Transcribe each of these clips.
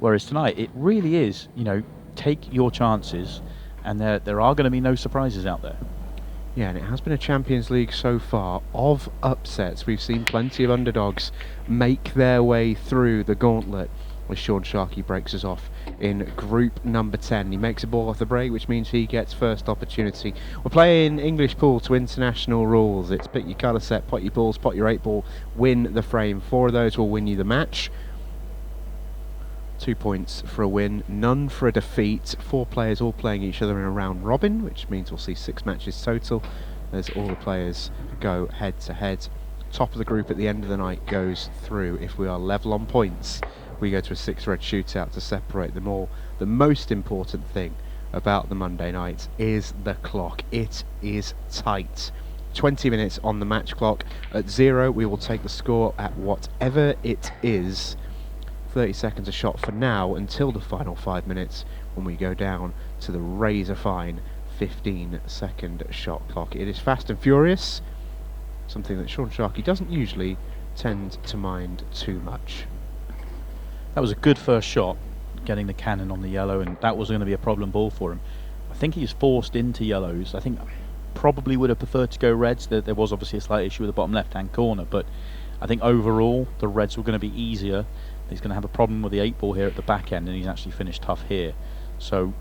Whereas tonight, it really is, you know, take your chances, and there are going to be no surprises out there. Yeah, and it has been a Champions League so far of upsets. We've seen plenty of underdogs make their way through the gauntlet as Shaun Sharkey breaks us off in group number 10. He makes a ball off the break, which means he gets first opportunity. We're playing English pool to international rules. It's pick your colour set, pot your balls, pot your 8-ball, win the frame. 4 of those will win you the match. 2 points for a win, none for a defeat. 4 players all playing each other in a round robin, which means we'll see 6 matches total as all the players go head to head. Top of the group at the end of the night goes through. If we are level on points, we go to a 6 red shootout to separate them all. The most important thing about the Monday night is the clock. It is tight. 20 minutes on the match clock. At 0, we will take the score at whatever it is. 30 seconds a shot for now until the final 5 minutes when we go down to the razor fine 15-second shot clock. It is fast and furious, something that Shaun Sharkey doesn't usually tend to mind too much. That was a good first shot, getting the cannon on the yellow, and that was going to be a problem ball for him. I think he's forced into yellows. I think probably would have preferred to go reds. There was obviously a slight issue with the bottom left-hand corner, but I think overall the reds were going to be easier. He's going to have a problem with the 8-ball here at the back end, and he's actually finished tough here. So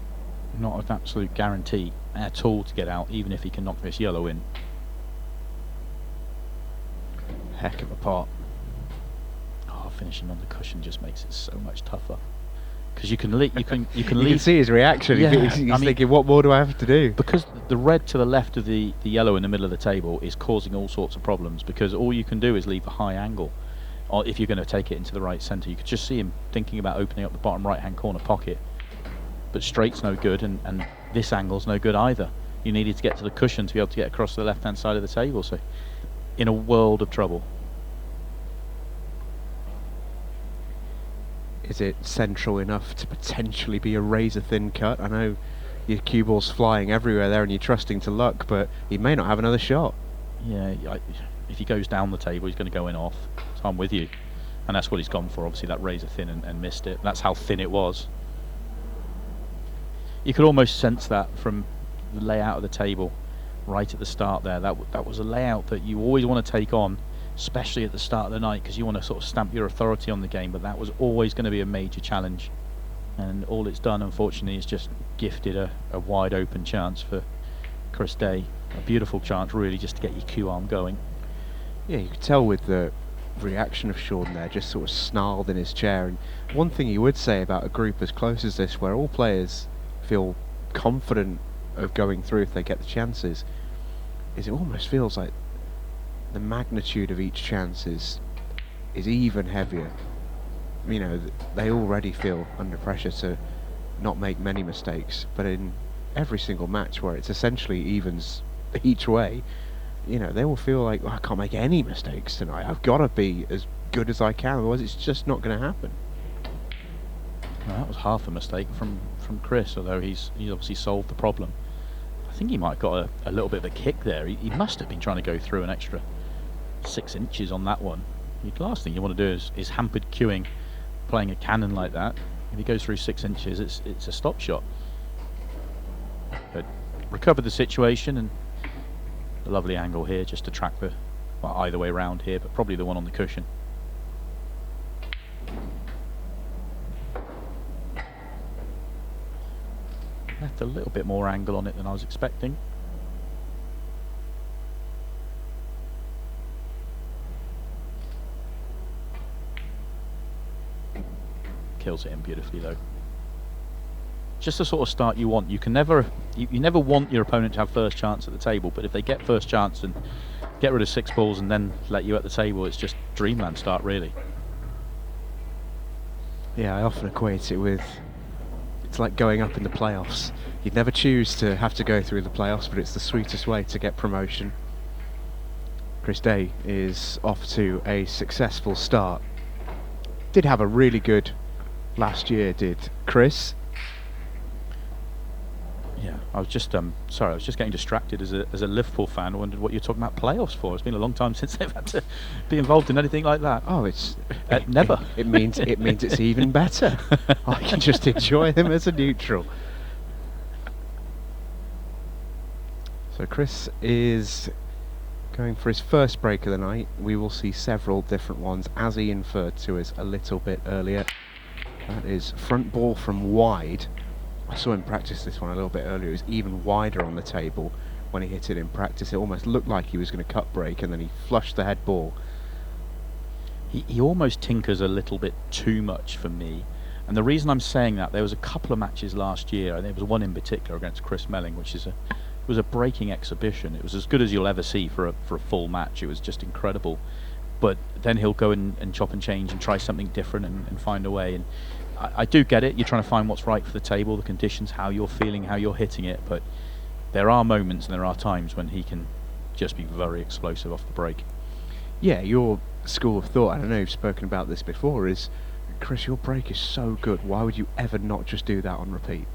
not an absolute guarantee at all to get out, even if he can knock this yellow in. Heck of a pot. Oh, finishing on the cushion just makes it so much tougher. Because you can leave. You can see his reaction. Yeah, he's thinking, what more do I have to do? Because the red to the left of the yellow in the middle of the table is causing all sorts of problems, because all you can do is leave a high angle. Or if you're going to take it into the right centre, you could just see him thinking about opening up the bottom right-hand corner pocket. But straight's no good, and this angle's no good either. You needed to get to the cushion to be able to get across the left-hand side of the table, so in a world of trouble. Is it central enough to potentially be a razor-thin cut? I know your cue ball's flying everywhere there and you're trusting to luck, but he may not have another shot. Yeah, if he goes down the table, he's going to go in off. So I'm with you. And that's what he's gone for, obviously, that razor thin, and missed it. That's how thin it was. You could almost sense that from the layout of the table right at the start there. That was a layout that you always want to take on, especially at the start of the night, because you want to sort of stamp your authority on the game, but that was always going to be a major challenge. And all it's done, unfortunately, is just gifted a wide open chance for Chris Day. A beautiful chance, really, just to get your cue arm going. Yeah, you could tell with the reaction of Shaun there, just sort of snarled in his chair. And one thing you would say about a group as close as this, where all players feel confident of going through if they get the chances, is it almost feels like the magnitude of each chance is even heavier. You know, they already feel under pressure to not make many mistakes, but in every single match where it's essentially evens each way, you know, they will feel like, I can't make any mistakes tonight. I've got to be as good as I can, otherwise it's just not going to happen. Well, that was half a mistake from Chris, although he's obviously solved the problem. I think he might have got a little bit of a kick there. He must have been trying to go through an extra 6 inches on that one. The last thing you want to do is hampered cueing, playing a cannon like that. If he goes through 6 inches, it's a stop shot. But recovered the situation, and a lovely angle here just to track the, well, either way round here, but probably the one on the cushion. Left a little bit more angle on it than I was expecting. Kills it in beautifully though. Just the sort of start you want. You can never, you never want your opponent to have first chance at the table, but if they get first chance and get rid of 6 balls and then let you at the table, it's just dreamland start really. Yeah, I often equate it with, it's like going up in the playoffs. You'd never choose to have to go through the playoffs, but it's the sweetest way to get promotion. Chris Day is off to a successful start. Did have a really good last year, did Chris? Yeah, I was just sorry, I was just getting distracted as a Liverpool fan. I wondered what you're talking about playoffs for. It's been a long time since they've had to be involved in anything like that. Oh, it's never. It means it's even better. I can just enjoy them as a neutral. So Chris is going for his first break of the night. We will see several different ones, as he inferred to us a little bit earlier. That is front ball from wide. I saw him practice this one a little bit earlier. It was even wider on the table when he hit it in practice. It almost looked like he was going to cut break, and then he flushed the head ball. He almost tinkers a little bit too much for me. And the reason I'm saying that, there was a couple of matches last year, and there was one in particular against Chris Melling, which was a breaking exhibition. It was as good as you'll ever see for a full match. It was just incredible. But then he'll go and chop and change and try something different and find a way. And I do get it. You're trying to find what's right for the table, the conditions, how you're feeling, how you're hitting it. But there are moments and there are times when he can just be very explosive off the break. Yeah, your school of thought, and I know you've spoken about this before, is, Chris, your break is so good. Why would you ever not just do that on repeat?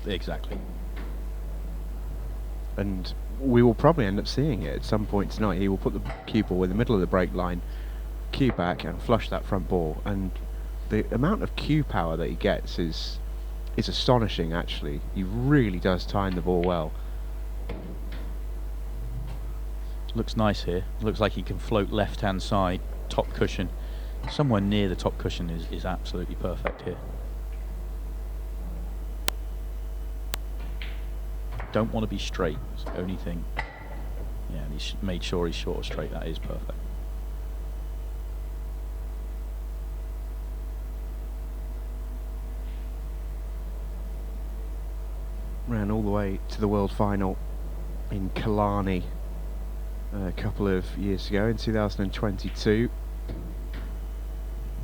Exactly. And we will probably end up seeing it at some point tonight. He will put the cue ball in the middle of the break line, cue back and flush that front ball, and the amount of cue power that he gets is astonishing, actually. He really does time the ball well. Looks nice here. Looks like he can float left hand side, top cushion. Somewhere near the top cushion is absolutely perfect here. Don't want to be straight, it's the only thing. Yeah, and he's made sure he's short or straight. That is perfect. Ran all the way to the world final in Killarney a couple of years ago in 2022.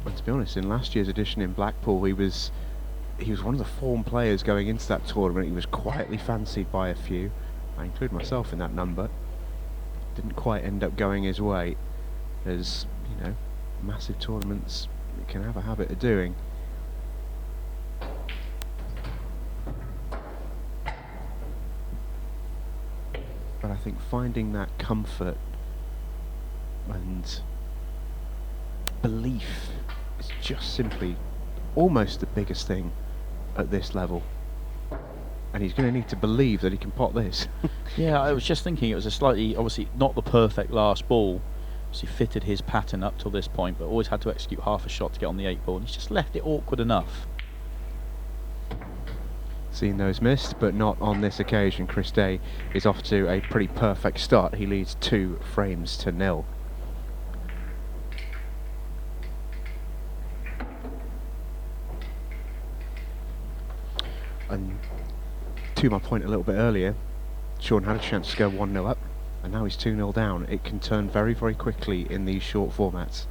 And to be honest, in last year's edition in Blackpool, he was one of the form players going into that tournament. He was quietly fancied by a few. I include myself in that number. Didn't quite end up going his way, as, you know, massive tournaments can have a habit of doing. But I think finding that comfort and belief is just simply almost the biggest thing at this level. And he's going to need to believe that he can pot this. Yeah, I was just thinking it was a slightly, obviously not the perfect last ball. He fitted his pattern up till this point, but always had to execute half a shot to get on the 8 ball, and he's just left it awkward enough. Seen those missed, but not on this occasion. Chris Day is off to a pretty perfect start. He leads 2 frames to 0. And to my point a little bit earlier, Shaun had a chance to go 1-0 up, and now he's 2-0 down. It can turn very, very quickly in these short formats.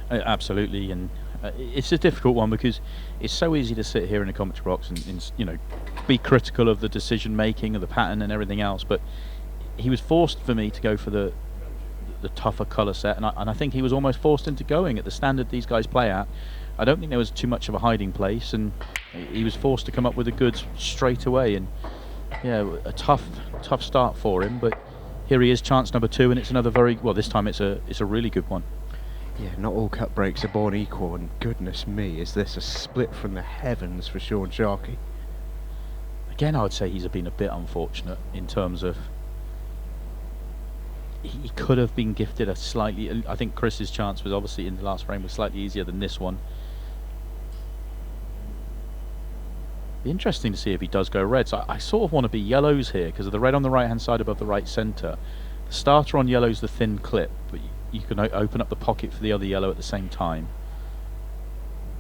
Absolutely, and it's a difficult one because it's so easy to sit here in a commentary box and you know, be critical of the decision making, of the pattern and everything else. But he was forced for me to go for the tougher colour set, and I think he was almost forced into going at the standard these guys play at. I don't think there was too much of a hiding place, and he was forced to come up with the goods straight away. And yeah, a tough start for him, but here he is, chance number 2, and it's another very, well, this time it's a really good one. Yeah, not all cut breaks are born equal, and goodness me, is this a split from the heavens for Shaun Sharkey. Again, I would say he's been a bit unfortunate in terms of he could have been gifted a slightly, I think Chris's chance was obviously in the last frame was slightly easier than this one. Be interesting to see if he does go red. So I sort of want to be yellows here because of the red on the right hand side above the right centre. The starter on yellow's the thin clip, but you can open up the pocket for the other yellow at the same time.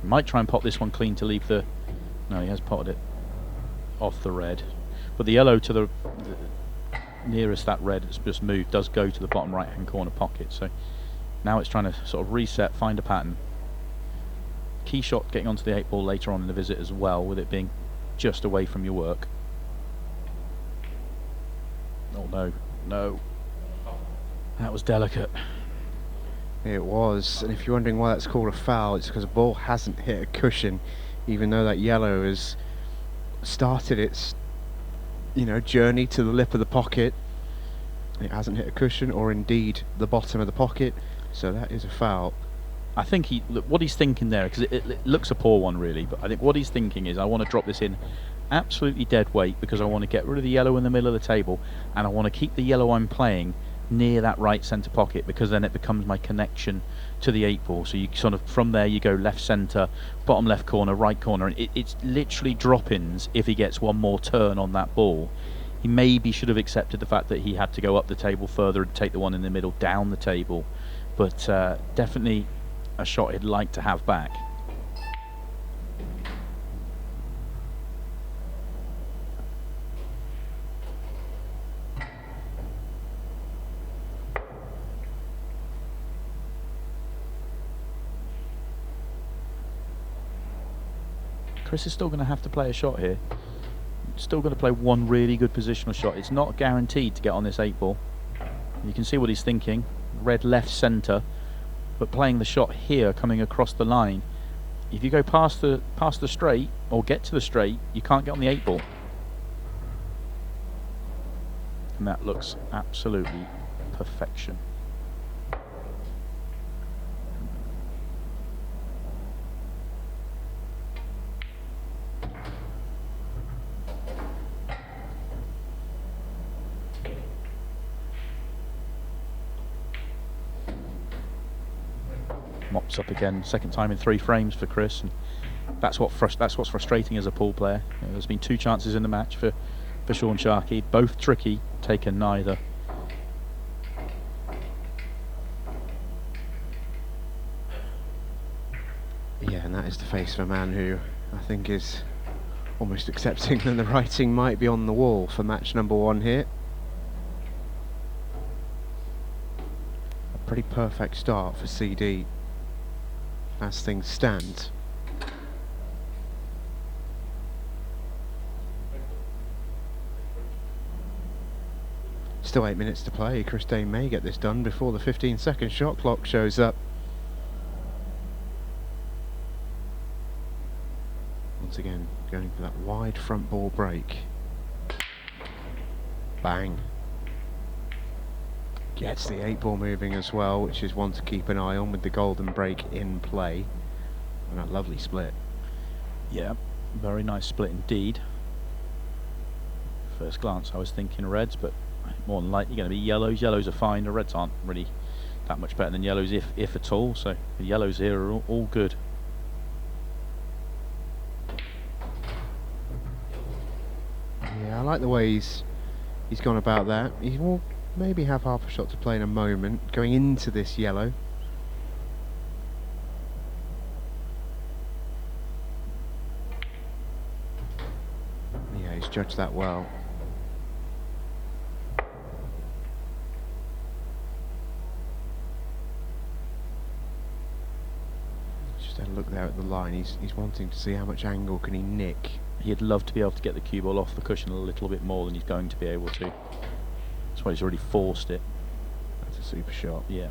Might try and pot this one clean to leave the, no, he has potted it off the red, but the yellow to the nearest that red that's just moved does go to the bottom right hand corner pocket. So now it's trying to sort of reset, find a pattern. Key shot getting onto the 8 ball later on in the visit as well, with it being just away from your work. Oh no, that was delicate. It was, and if you're wondering why that's called a foul, it's because the ball hasn't hit a cushion, even though that yellow has started its you know, journey to the lip of the pocket. It hasn't hit a cushion or indeed the bottom of the pocket, so that is a foul. I think what he's thinking there, because it looks a poor one really, but I think what he's thinking is, I want to drop this in absolutely dead weight because I want to get rid of the yellow in the middle of the table, and I want to keep the yellow I'm playing near that right centre pocket, because then it becomes my connection to the 8-ball. So you sort of, from there you go left centre, bottom left corner, right corner, and it's literally drop-ins if he gets one more turn on that ball. He maybe should have accepted the fact that he had to go up the table further and take the one in the middle down the table, but definitely a shot he'd like to have back. Chris is still going to have to play a shot here. Still going to play one really good positional shot. It's not guaranteed to get on this 8-ball. You can see what he's thinking. Red left centre, but playing the shot here, coming across the line. If you go past the straight or get to the straight, you can't get on the 8-ball. And that looks absolutely perfection. Mops up again, second time in 3 frames for Chris, and that's what's frustrating as a pool player. You know, there's been 2 chances in the match for Shaun Sharkey, both tricky, taken neither. Yeah, and that is the face of a man who I think is almost accepting that the writing might be on the wall for match number 1 here. A pretty perfect start for CD as things stand. Still 8 minutes to play. Chris Day may get this done before the 15-second shot clock shows up. Once again, going for that wide front ball break. Bang. Gets the 8-ball moving as well, which is one to keep an eye on with the golden break in play. And that lovely split. Yeah, very nice split indeed. First glance I was thinking reds, but more than likely going to be yellows. Yellows are fine, the reds aren't really that much better than yellows, if at all, so the yellows here are all good. Yeah, I like the way he's gone about that. He will maybe have half a shot to play in a moment, going into this yellow. Yeah, he's judged that well. Just had a look there at the line. He's wanting to see how much angle can he nick. He'd love to be able to get the cue ball off the cushion a little bit more than he's going to be able to. That's why he's already forced it. That's a super shot. Yeah.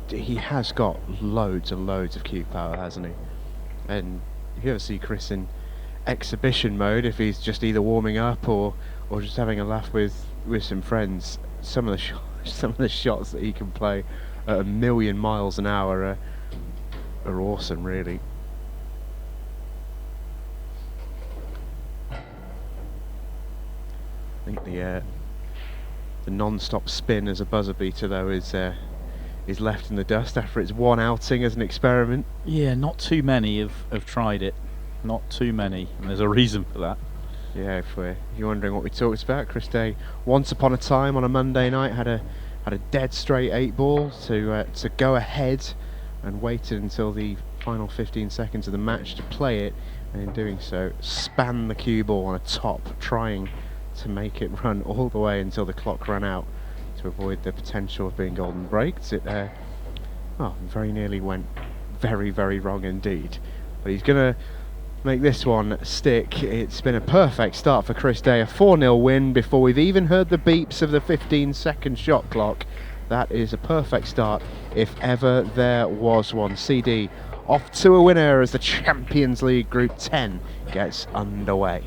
He has got loads and loads of cue power, hasn't he? And if you ever see Chris in exhibition mode, if he's just either warming up or just having a laugh with some friends, some of the shots that he can play at 1,000,000 miles an hour are awesome, really. I think the non-stop spin as a buzzer beater though is left in the dust after its one outing as an experiment. Yeah, not too many have tried it. Not too many, and there's a reason for that. Yeah, if you're wondering what we talked about, Chris Day, once upon a time on a Monday night, had a dead straight 8-ball to go ahead, and waited until the final 15 seconds of the match to play it, and in doing so, span the cue ball on a top, trying to make it run all the way until the clock ran out to avoid the potential of being golden braked. It very nearly went very, very wrong indeed. But he's going to make this one stick. It's been a perfect start for Chris Day, a 4-0 win before we've even heard the beeps of the 15-second shot clock. That is a perfect start if ever there was one. CD off to a winner as the Champions League Group 10 gets underway.